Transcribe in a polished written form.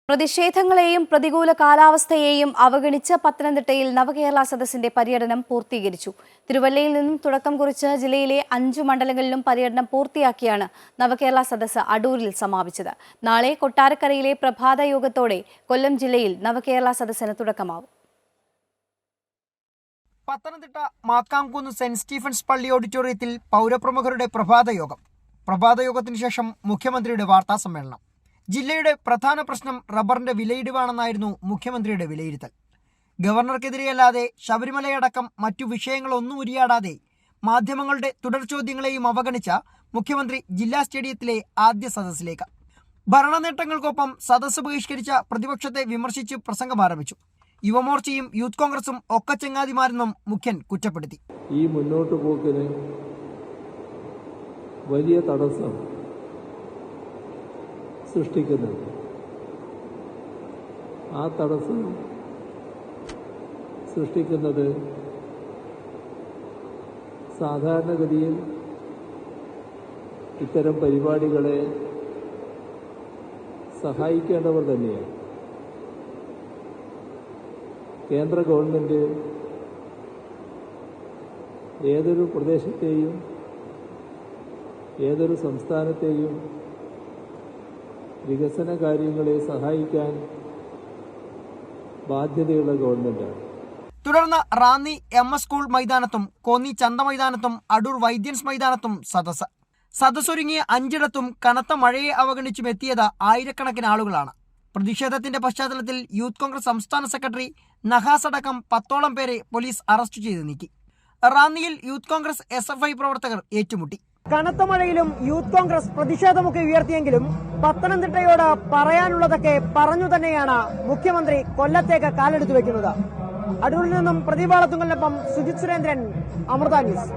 പ്രതിഷേധങ്ങളെയും പ്രതികൂല കാലാവസ്ഥയെയും അവഗണിച്ച് പത്തനംതിട്ടയിൽ നവകേരള സദസ്സിന്റെ പര്യടനം പൂർത്തീകരിച്ചു. തിരുവല്ലയിൽ നിന്നും തുടക്കം കുറിച്ച് ജില്ലയിലെ 5 മണ്ഡലങ്ങളിലും പര്യടനം പൂർത്തിയാക്കിയാണ് നവകേരള സദസ്സ് അടൂരിൽ സമാപിച്ചത്. നാളെ കൊട്ടാരക്കരയിലെ പ്രഭാത യോഗത്തോടെ കൊല്ലം ജില്ലയിൽ നവകേരള സദസ്സിന് തുടക്കമാവും. പത്തനംതിട്ട മാക്കാംകുന്ന് സെന്റ് സ്റ്റീഫൻസ് പള്ളി ഓഡിറ്റോറിയത്തിൽ പൗരപ്രമുഖരുടെ പ്രഭാതയോഗത്തിന് ശേഷം മുഖ്യമന്ത്രിയുടെ വാർത്താ സമ്മേളനം. ജില്ലയുടെ പ്രധാന പ്രശ്നം റബ്ബറിന്റെ വിലയിടിവാണെന്നായിരുന്നു മുഖ്യമന്ത്രിയുടെ വിലയിരുത്തൽ. ഗവർണർക്കെതിരെയല്ലാതെ ശബരിമലയടക്കം മറ്റു വിഷയങ്ങളൊന്നും ഉരിയാടാതെ മാധ്യമങ്ങളുടെ തുടർ ചോദ്യങ്ങളെയും അവഗണിച്ച മുഖ്യമന്ത്രി ജില്ലാ സ്റ്റേഡിയത്തിലെ ആദ്യ സദസ്സിലേക്ക്. ഭരണനേട്ടങ്ങൾക്കൊപ്പം സദസ്സ് ബഹിഷ്കരിച്ച പ്രതിപക്ഷത്തെ വിമർശിച്ച് പ്രസംഗം ആരംഭിച്ചു. യുവമോർച്ചയും യൂത്ത് കോൺഗ്രസും ഒക്കെ ചങ്ങാതിമാരെന്നും മുഖ്യൻ കുറ്റപ്പെടുത്തി. ഈ മുന്നോട്ട് പോക്കിന് വലിയ തടസ്സം സൃഷ്ടിക്കുന്നുണ്ട്. ആ തടസ്സം സൃഷ്ടിക്കുന്നത് സാധാരണഗതിയിൽ ഇത്തരം പരിപാടികളെ സഹായിക്കേണ്ടവർ തന്നെയാണ്. കേന്ദ്ര ഗവൺമെൻറ് ഏതൊരു പ്രദേശത്തെയും ഏതൊരു സംസ്ഥാനത്തെയും വികസന കാര്യങ്ങളെ സഹായിക്കാൻ ബാധ്യതയുള്ള ഗവൺമെന്റാണ്. തുടർന്ന് റാന്നി MS സ്കൂൾ മൈതാനത്തും കോന്നി ചന്ത മൈതാനത്തും അടൂർ വൈദ്യൻസ് മൈതാനത്തും സദസ്സൊരുങ്ങിയ 5ഇടത്തും കനത്ത മഴയെ അവഗണിച്ചും എത്തിയത് ആയിരക്കണക്കിന് ആളുകളാണ്. പ്രതിഷേധത്തിന്റെ പശ്ചാത്തലത്തിൽ യൂത്ത് കോൺഗ്രസ് സംസ്ഥാന സെക്രട്ടറി നഹാസ് അടക്കം 10ഓളം പേരെ പോലീസ് അറസ്റ്റ് ചെയ്ത് നീക്കി. റാന്നിയിൽ യൂത്ത് കോൺഗ്രസ് SFI പ്രവർത്തകർ ഏറ്റുമുട്ടി. കനത്ത മഴയിലും യൂത്ത് കോൺഗ്രസ് പ്രതിഷേധമൊക്കെ ഉയർത്തിയെങ്കിലും പത്തനംതിട്ടയോട് പറയാനുള്ളതൊക്കെ പറഞ്ഞു തന്നെയാണ് മുഖ്യമന്ത്രി കൊല്ലത്തേക്ക് കാലെടുത്തു വെക്കുന്നത്. അടൂരിൽ നിന്നും പ്രദീപ് വാളത്തുങ്കലിനൊപ്പം സുജിത് സുരേന്ദ്രൻ, അമൃത ന്യൂസ്.